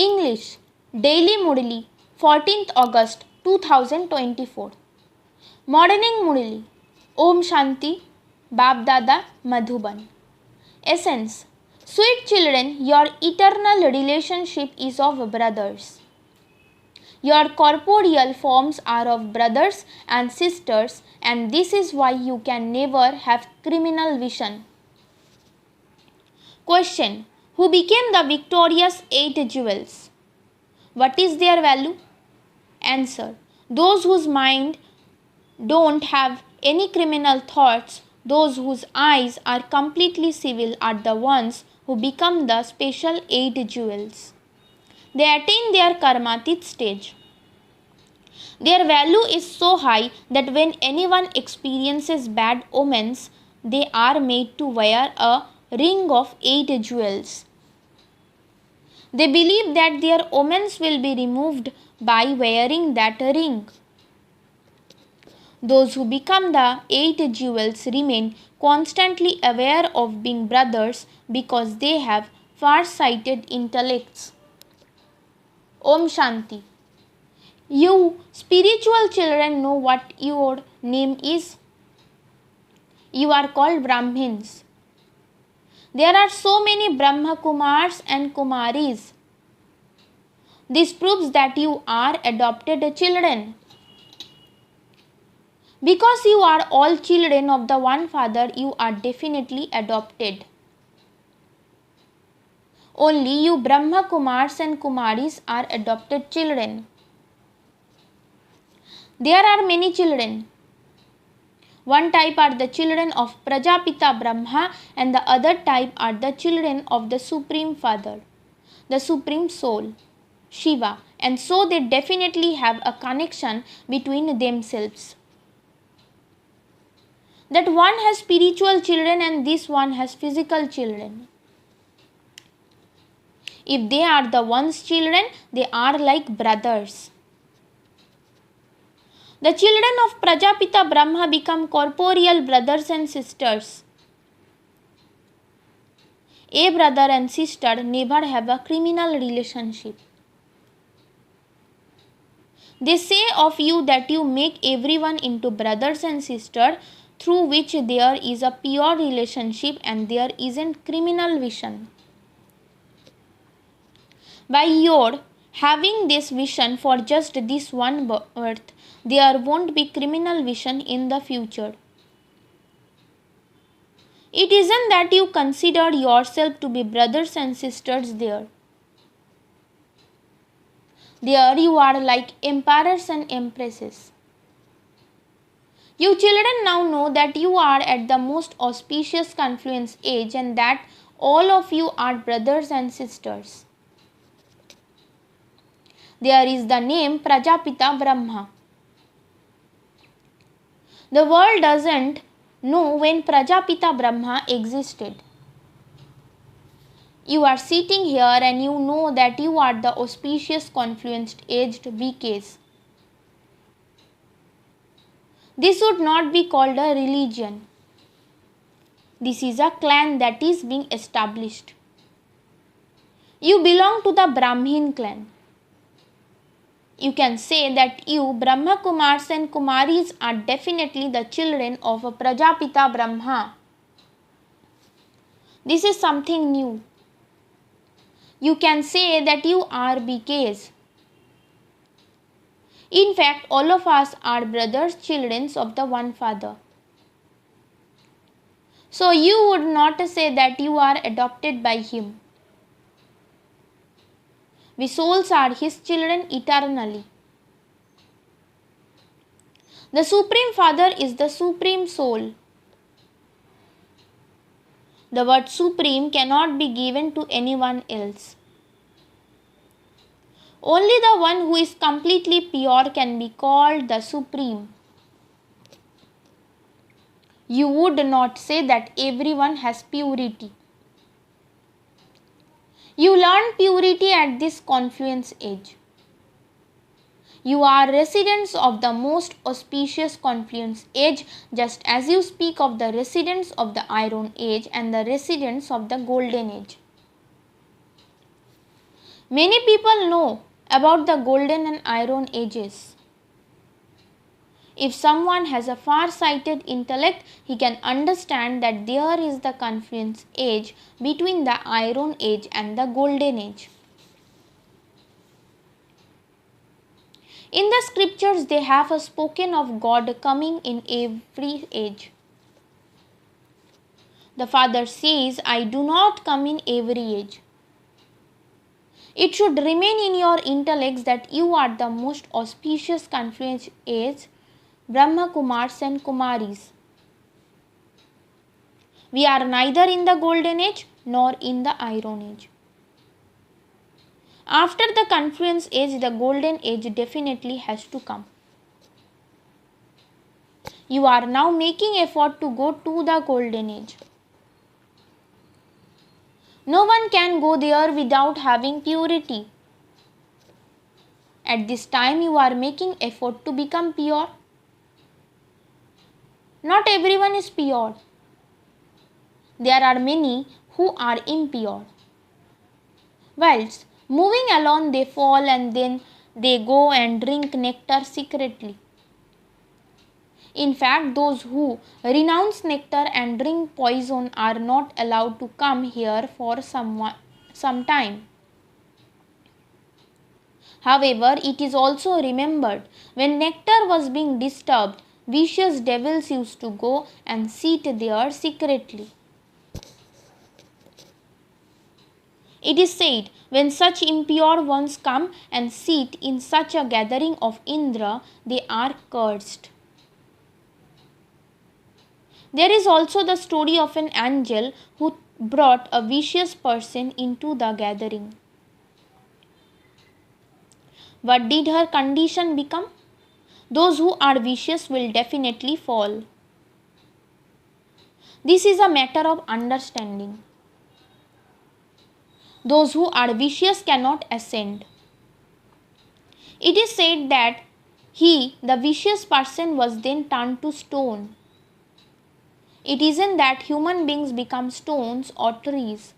English, Daily MURLI, 14th August 2024. Morning MURLI. Om Shanti, Bap Dada, Madhuban. Essence. Sweet children, your eternal relationship is of brothers. Your corporeal forms are of brothers and sisters, and this is why you can never have criminal vision. Question. Who became the victorious 8 jewels? What is their value? Answer. Those whose mind don't have any criminal thoughts, those whose eyes are completely civil, are the ones who become the special 8 jewels. They attain their karmatit stage. Their value is so high that when anyone experiences bad omens, they are made to wear a ring of 8 jewels. They believe that their omens will be removed by wearing that ring. Those who become the 8 jewels remain constantly aware of being brothers because they have far-sighted intellects. Om Shanti. You spiritual children know what your name is. You are called Brahmins. There are so many Brahma Kumars and Kumaris. This proves that you are adopted children. Because you are all children of the one Father, you are definitely adopted. Only you Brahma Kumars and Kumaris are adopted children. There are many children. One type are the children of Prajapita Brahma and the other type are the children of the Supreme Father, the Supreme Soul, Shiva, and so they definitely have a connection between themselves. That one has spiritual children and this one has physical children. If they are the one's children, they are like brothers. The children of Prajapita Brahma become corporeal brothers and sisters. A brother and sister never have a criminal relationship. They say of you that you make everyone into brothers and sisters, through which there is a pure relationship and there isn't criminal vision. By your having this vision for just this one birth, there won't be criminal vision in the future. It isn't that you consider yourself to be brothers and sisters there. There you are like emperors and empresses. You children now know that you are at the most auspicious confluence age and that all of you are brothers and sisters. There is the name Prajapita Brahma. The world doesn't know when Prajapita Brahma existed. You are sitting here and you know that you are the auspicious confluence aged VKs. This would not be called a religion. This is a clan that is being established. You belong to the Brahmin clan. You can say that you Brahma Kumars and Kumaris are definitely the children of a Prajapita Brahma. This is something new. You can say that you are BKs. In fact, all of us are brothers, children of the one Father. So you would not say that you are adopted by Him. We souls are His children eternally. The Supreme Father is the Supreme Soul. The word Supreme cannot be given to anyone else. Only the one who is completely pure can be called the Supreme. You would not say that everyone has purity. You learn purity at this confluence age. You are residents of the most auspicious confluence age, just as you speak of the residents of the Iron Age and the residents of the Golden Age. Many people know about the golden and iron ages. If someone has a far-sighted intellect, he can understand that there is the confluence age between the iron age and the golden age. In the scriptures, they have spoken of God coming in every age. The Father says, I do not come in every age. It should remain in your intellects that you are the most auspicious confluence age, Brahma Kumars and Kumaris. We are neither in the golden age nor in the iron age. After the confluence age, the golden age definitely has to come. You are now making effort to go to the golden age. No one can go there without having purity. At this time, you are making effort to become pure. Not everyone is pure. There are many who are impure. Whilst moving along, they fall and then they go and drink nectar secretly. In fact, those who renounce nectar and drink poison are not allowed to come here for some time. However, it is also remembered when nectar was being disturbed, vicious devils used to go and sit there secretly. It is said, when such impure ones come and sit in such a gathering of Indra, they are cursed. There is also the story of an angel who brought a vicious person into the gathering. What did her condition become? Those who are vicious will definitely fall. This is a matter of understanding. Those who are vicious cannot ascend. It is said that the vicious person, was then turned to stone. It isn't that human beings become stones or trees.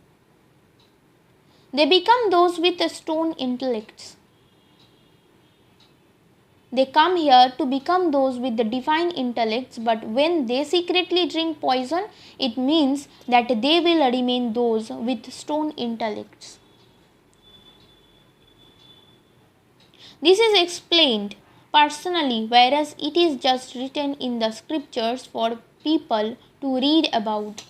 They become those with stone intellects. They come here to become those with the divine intellects, but when they secretly drink poison, it means that they will remain those with stone intellects. This is explained personally, whereas it is just written in the scriptures for people to read about.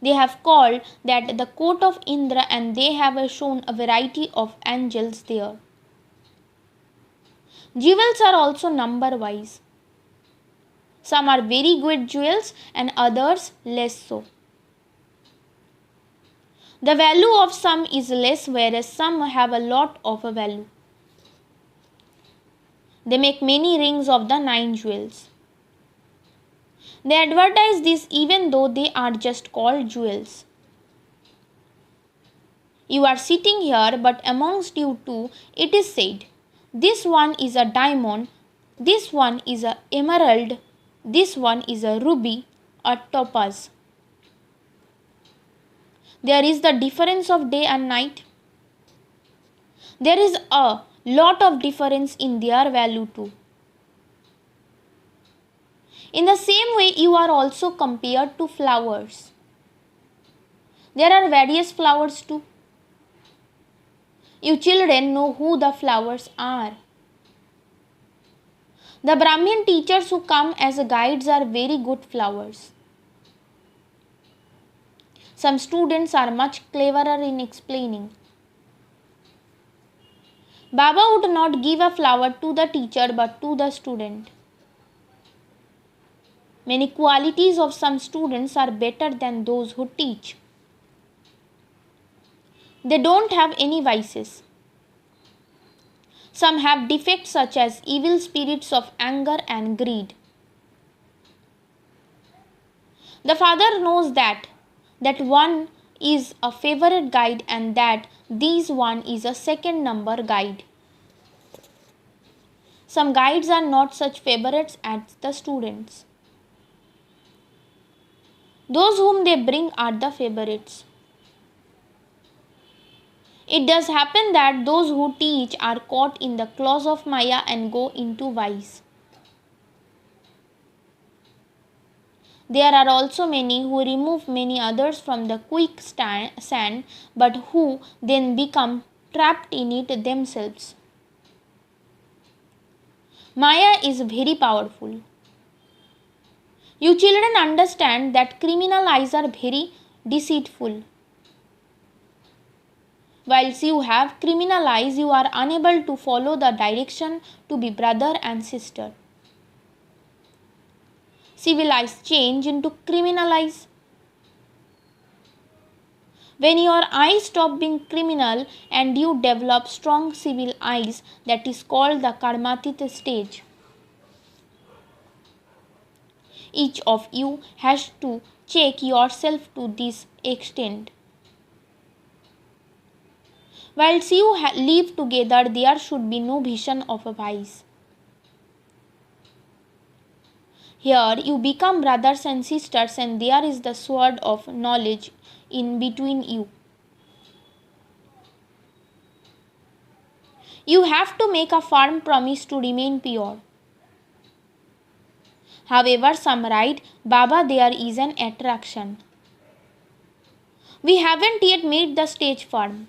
They have called that the court of Indra, and they have shown a variety of angels there. Jewels are also number wise. Some are very good jewels and others less so. The value of some is less, whereas some have a lot of value. They make many rings of the 9 jewels. They advertise this even though they are just called jewels. You are sitting here, but amongst you two, it is said, this one is a diamond, this one is a emerald, this one is a ruby, a topaz. There is the difference of day and night. There is a lot of difference in their value too. In the same way, you are also compared to flowers. There are various flowers too. You children know who the flowers are. The Brahmin teachers who come as guides are very good flowers. Some students are much cleverer in explaining. Baba would not give a flower to the teacher but to the student. Many qualities of some students are better than those who teach. They don't have any vices. Some have defects such as evil spirits of anger and greed. The Father knows that one is a favorite guide and that this one is a second number guide. Some guides are not such favorites as the students. Those whom they bring are the favorites. It does happen that those who teach are caught in the claws of Maya and go into vice. There are also many who remove many others from the quick sand, but who then become trapped in it themselves. Maya is very powerful. You children understand that criminal eyes are very deceitful. Whilst you have criminal eyes, you are unable to follow the direction to be brother and sister. Civil eyes change into criminal eyes. When your eyes stop being criminal and you develop strong civil eyes, that is called the karmatit stage. Each of you has to check yourself to this extent. Whilst you live together, there should be no vision of a vice. Here you become brothers and sisters, and there is the sword of knowledge in between you. You have to make a firm promise to remain pure. However, some write, Baba, there is an attraction. We haven't yet made the stage firm.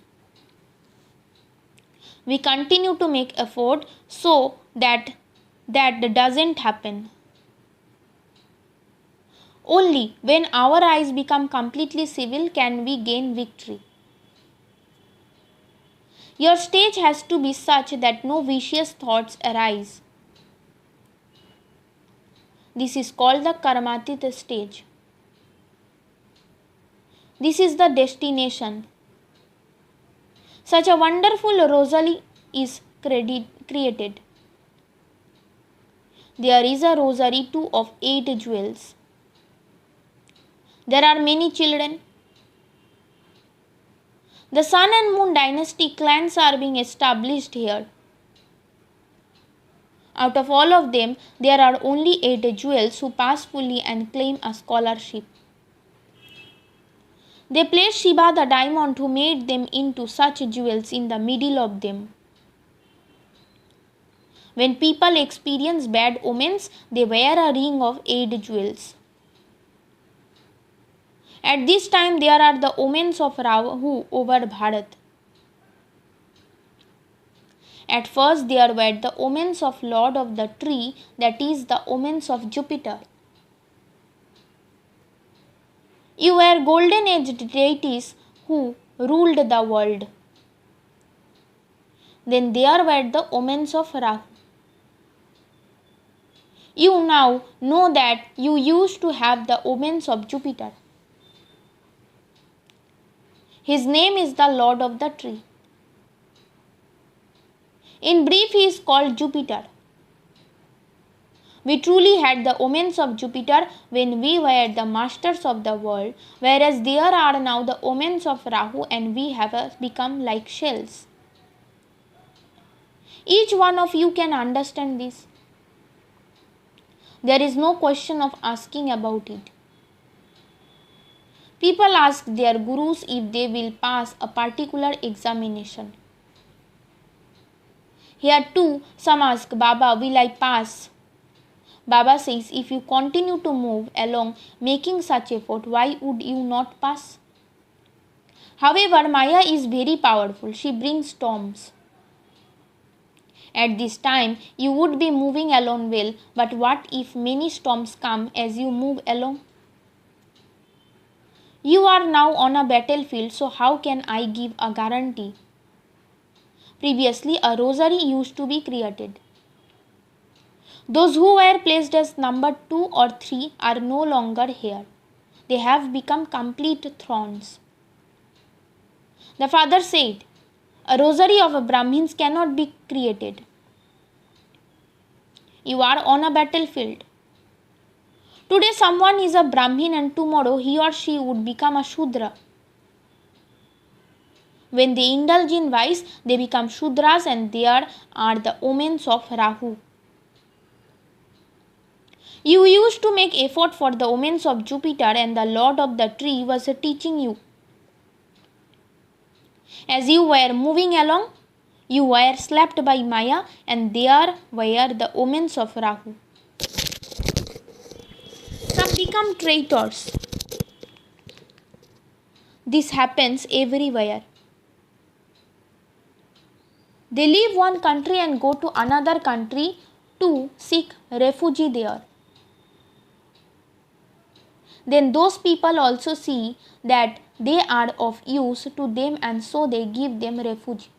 We continue to make effort so that doesn't happen. Only when our eyes become completely civil can we gain victory. Your stage has to be such that no vicious thoughts arise. This is called the karmatit stage. This is the destination. Such a wonderful rosary is created. There is a rosary too of 8 jewels. There are many children. The Sun and Moon dynasty clans are being established here. Out of all of them, there are only 8 jewels who pass fully and claim a scholarship. They placed Shiva the diamond who made them into such jewels in the middle of them. When people experience bad omens, they wear a ring of 8 jewels. At this time, there are the omens of Rahu over Bharat. At first, there were the omens of Lord of the Tree, that is, the omens of Jupiter. You were golden aged deities who ruled the world. Then there were the omens of Rahu. You now know that you used to have the omens of Jupiter. His name is the Lord of the Tree. In brief, he is called Jupiter. We truly had the omens of Jupiter when we were the masters of the world, whereas there are now the omens of Rahu and we have become like shells. Each one of you can understand this. There is no question of asking about it. People ask their gurus if they will pass a particular examination. Here too, some ask, Baba, will I pass? Baba says, if you continue to move along making such effort, why would you not pass? However, Maya is very powerful. She brings storms. At this time, you would be moving along well, but what if many storms come as you move along? You are now on a battlefield, so how can I give a guarantee? Previously, a rosary used to be created. Those who were placed as number 2 or 3 are no longer here. They have become complete thrones. The father said, a rosary of a Brahmins cannot be created. You are on a battlefield. Today someone is a Brahmin and tomorrow he or she would become a Shudra. When they indulge in vice, they become Shudras, and there are the omens of Rahu. You used to make effort for the omens of Jupiter, and the Lord of the Tree was teaching you. As you were moving along, you were slapped by Maya, and there were the omens of Rahu. Some become traitors. This happens everywhere. They leave one country and go to another country to seek refuge there. Then those people also see that they are of use to them, and so they give them refuge.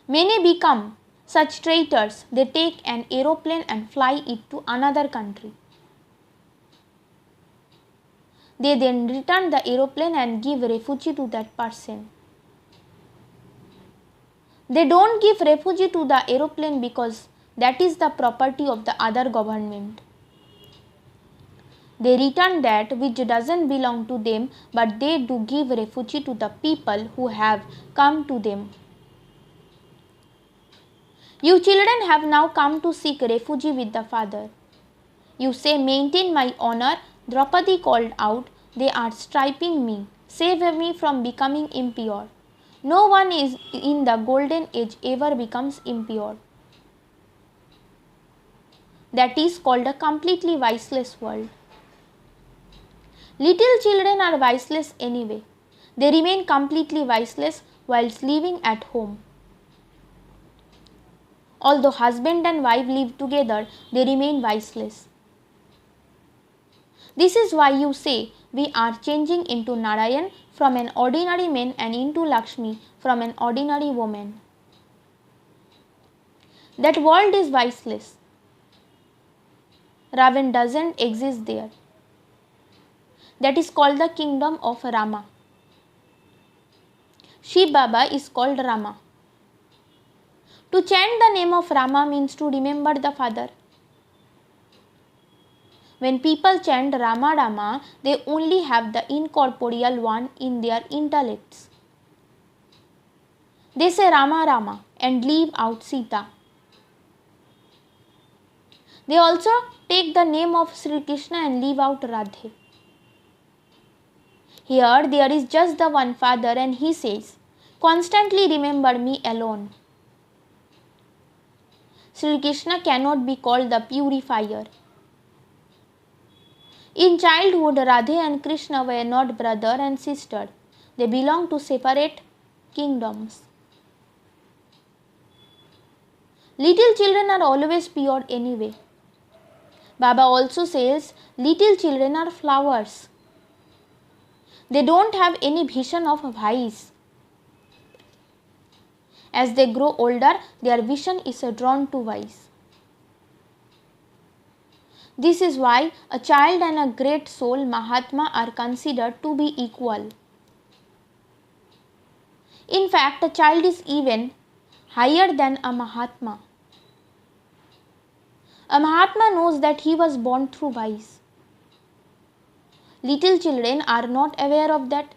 Many become such traitors. They take an aeroplane and fly it to another country. They then return the aeroplane and give refuge to that person. They don't give refuge to the aeroplane because that is the property of the other government. They return that which doesn't belong to them, but they do give refuge to the people who have come to them. You children have now come to seek refuge with the father. You say, maintain my honor. Draupadi called out, they are stripping me. Save me from becoming impure. No one is in the golden age ever becomes impure. That is called a completely viceless world. Little children are viceless anyway. They remain completely viceless whilst living at home. Although husband and wife live together, they remain viceless. This is why you say we are changing into Narayan from an ordinary man and into Lakshmi from an ordinary woman. That world is viceless. Ravan doesn't exist there. That is called the kingdom of Rama. Shiv Baba is called Rama. To chant the name of Rama means to remember the father. When people chant Rama Rama, they only have the incorporeal one in their intellects. They say Rama Rama and leave out Sita. They also take the name of Sri Krishna and leave out Radhe. Here there is just the one father, and he says, constantly remember me alone. Sri Krishna cannot be called the purifier. In childhood, Radhe and Krishna were not brother and sister. They belong to separate kingdoms. Little children are always pure anyway. Baba also says little children are flowers. They don't have any vision of vice. As they grow older, their vision is drawn to vice. This is why a child and a great soul Mahatma are considered to be equal. In fact, a child is even higher than a Mahatma. A Mahatma knows that he was born through vice. Little children are not aware of that.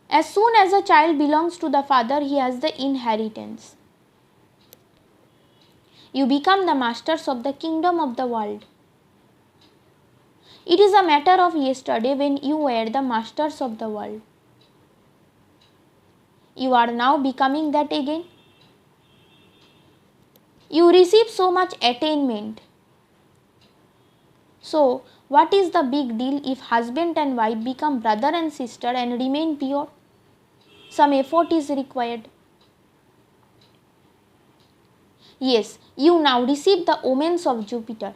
As soon as a child belongs to the father, he has the inheritance. You become the masters of the kingdom of the world. It is a matter of yesterday when you were the masters of the world. You are now becoming that again. You receive so much attainment. So, what is the big deal if husband and wife become brother and sister and remain pure? Some effort is required. Yes, you now receive the omens of Jupiter,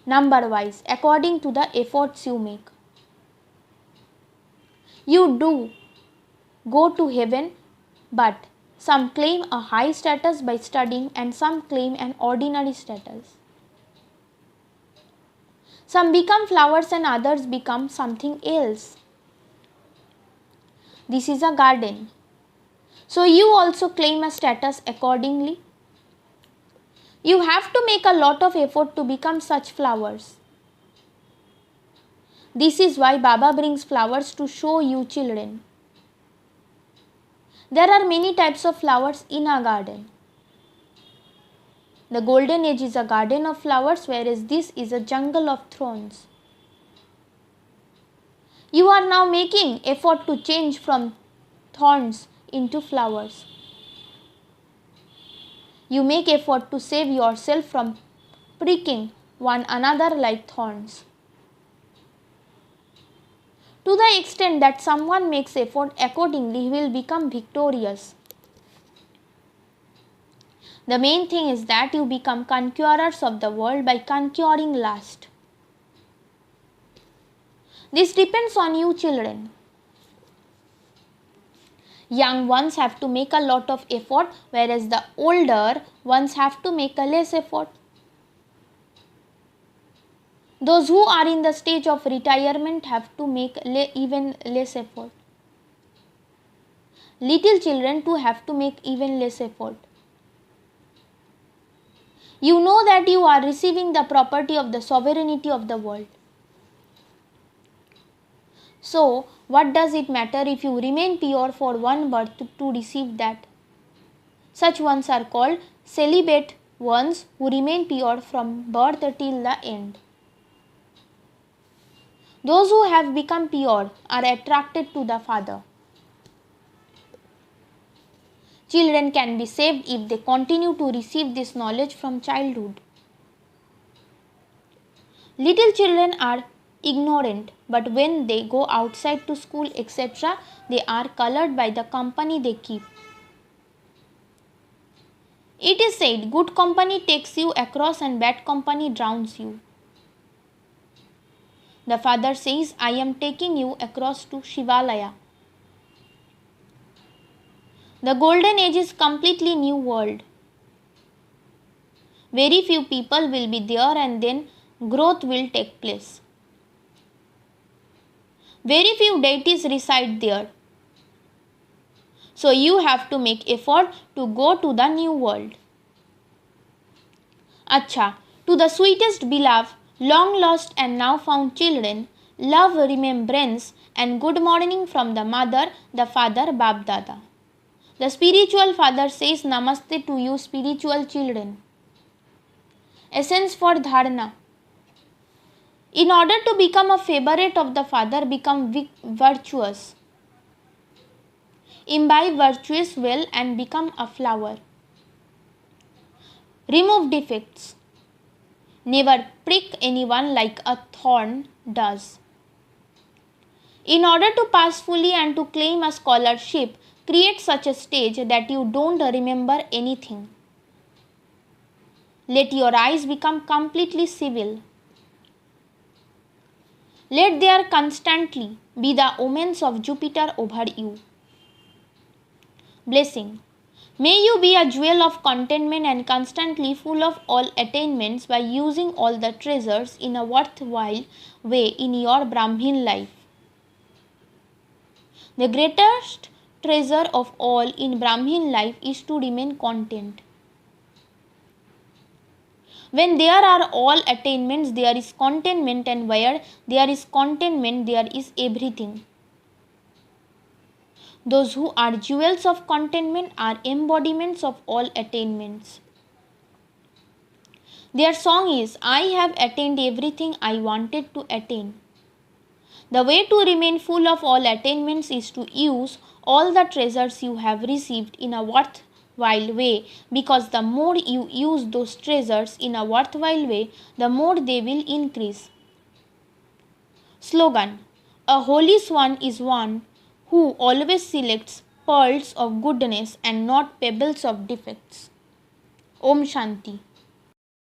number wise, according to the efforts you make. You do go to heaven, but some claim a high status by studying and some claim an ordinary status. Some become flowers and others become something else. This is a garden. So you also claim a status accordingly. You have to make a lot of effort to become such flowers. This is why Baba brings flowers to show you children. There are many types of flowers in a garden. The golden age is a garden of flowers, whereas this is a jungle of thorns. You are now making effort to change from thorns into flowers. You make effort to save yourself from pricking one another like thorns. To the extent that someone makes effort accordingly, he will become victorious. The main thing is that you become conquerors of the world by conquering lust. This depends on you, children. Young ones have to make a lot of effort, whereas the older ones have to make a less effort. Those who are in the stage of retirement have to make even less effort. Little children too have to make even less effort. You know that you are receiving the property of the sovereignty of the world. So, what does it matter if you remain pure for one birth to receive that? Such ones are called celibate ones who remain pure from birth till the end. Those who have become pure are attracted to the Father. Children can be saved if they continue to receive this knowledge from childhood. Little children are ignorant, but when they go outside to school, etc., they are colored by the company they keep. It is said, good company takes you across and bad company drowns you. The Father says, I am taking you across to Shivalaya. The golden age is completely new world. Very few people will be there and then growth will take place. Very few deities reside there. So you have to make effort to go to the new world. Acha, to the sweetest beloved, long lost and now found children, love, remembrance and good morning from the mother, the father, Bab Dada. The spiritual father says namaste to you spiritual children. Essence for dharana. In order to become a favorite of the Father, become virtuous. Imbibe virtuous well and become a flower. Remove defects. Never prick anyone like a thorn does. In order to pass fully and to claim a scholarship, create such a stage that you don't remember anything. Let your eyes become completely civil. Let there constantly be the omens of Jupiter over you. Blessing. May you be a jewel of contentment and constantly full of all attainments by using all the treasures in a worthwhile way in your Brahmin life. The greatest treasure of all in Brahmin life is to remain content. When there are all attainments, there is contentment, and where there is contentment, there is everything. Those who are jewels of contentment are embodiments of all attainments. Their song is, I have attained everything I wanted to attain. The way to remain full of all attainments is to use all the treasures you have received in a worthwhile way, because the more you use those treasures in a worthwhile way, the more they will increase. Slogan. A holy swan is one who always selects pearls of goodness and not pebbles of defects. Om Shanti.